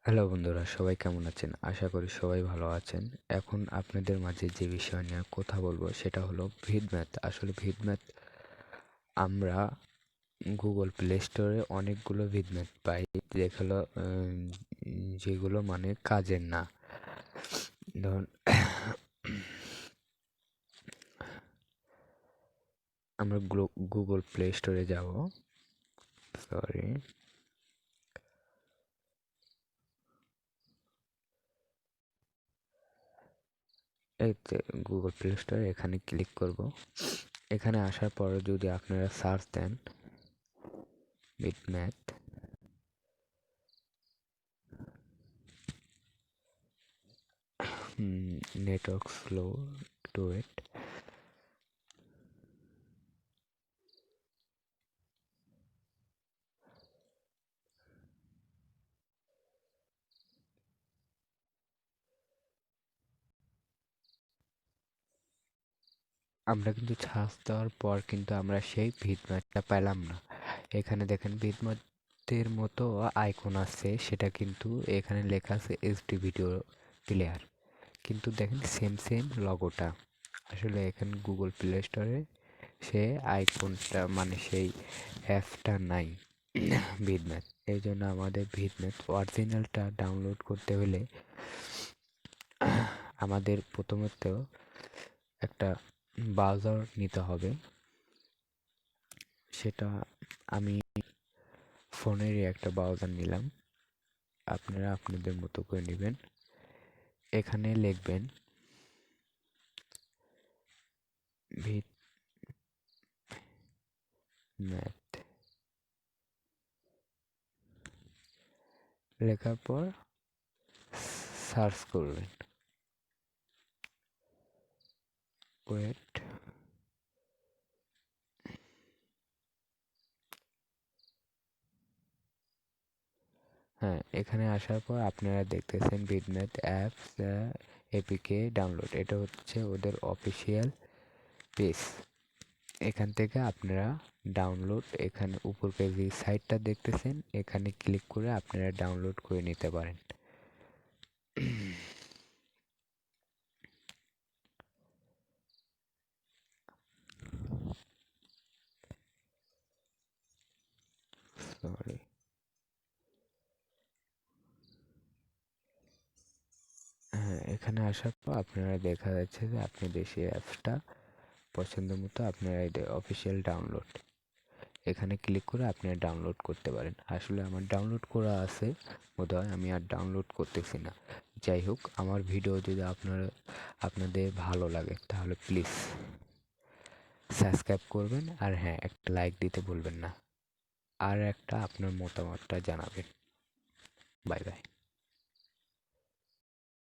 Hello বন্ধুরা, সবাই কেমন আছেন? আশা করি সবাই ভালো আছেন। এখন আপনাদের মাঝে যে বিষয় নিয়ে কথা বলবো সেটা হলো ভিডম্যাথ। আসলে ভিডম্যাথ আমরা গুগল প্লে স্টোরে অনেকগুলো ভিডম্যাথ পাই, যেগুলো যেগুলো মানে কাজের না। ধরুন আমরা গুগল প্লে স্টোরে যাব। সরি, এই যে গুগল প্লে স্টোরে এখানে ক্লিক করব। এখানে আসার পর যদি আপনারা সার্চ দেন VidMath, network slow to wait. আমরা কিন্তু সার্চ দেওয়ার পর কিন্তু আমরা সেই ভিডম্যাটটা পেলাম না। এখানে দেখেন ভিডম্যাটের মতো আইকন আছে, সেটা কিন্তু এখানে লেখা আছে এইচডি ভিডিও প্লেয়ার, কিন্তু দেখেন সেম সেম লগোটা। আসলে এখানে গুগল প্লে স্টোরে সে আইকনটা মানে সেই অ্যাপটা নাই ভিডম্যাট। এই জন্য আমাদের ভিডম্যাট অরিজিনালটা ডাউনলোড করতে হলে আমাদের প্রথমত একটা ব্রাউজার নিতে হবে। সেটা আমি ফোনেরই একটা ব্রাউজার নিলাম, আপনারা আপনাদের মতো করে নেবেন। এখানে লিখবেন ভিডম্যাট, লেখার পর সার্চ করবেন। ওয়েট, হ্যাঁ, এখানে আসার পর আপনারা দেখতেছেন ভিডম্যাট অ্যাপস এপিকে ডাউনলোড। এটা হচ্ছে ওদের অফিসিয়াল পেজ। এখান থেকে আপনারা ডাউনলোড, এখানে উপর যে সাইটটা দেখতেছেন এখানে ক্লিক করে আপনারা ডাউনলোড করে নিতে পারেন। সরি, হ্যাঁ, এখানে আসার পর আপনারা দেখা যাচ্ছে যে আপনি দেশি অ্যাপসটা পছন্দ মতো আপনারা অফিসিয়াল ডাউনলোড, এখানে ক্লিক করে আপনারা ডাউনলোড করতে পারেন। আসলে আমার ডাউনলোড করা আছে বোধহয়, আমি আর ডাউনলোড করতেছি না। যাই হোক, আমার ভিডিও যদি আপনাদের ভালো লাগে তাহলে প্লিজ সাবস্ক্রাইব করবেন, আর হ্যাঁ, একটা লাইক দিতে ভুলবেন না, আর একটা আপনার মতামতটা জানাবেন। Bye bye.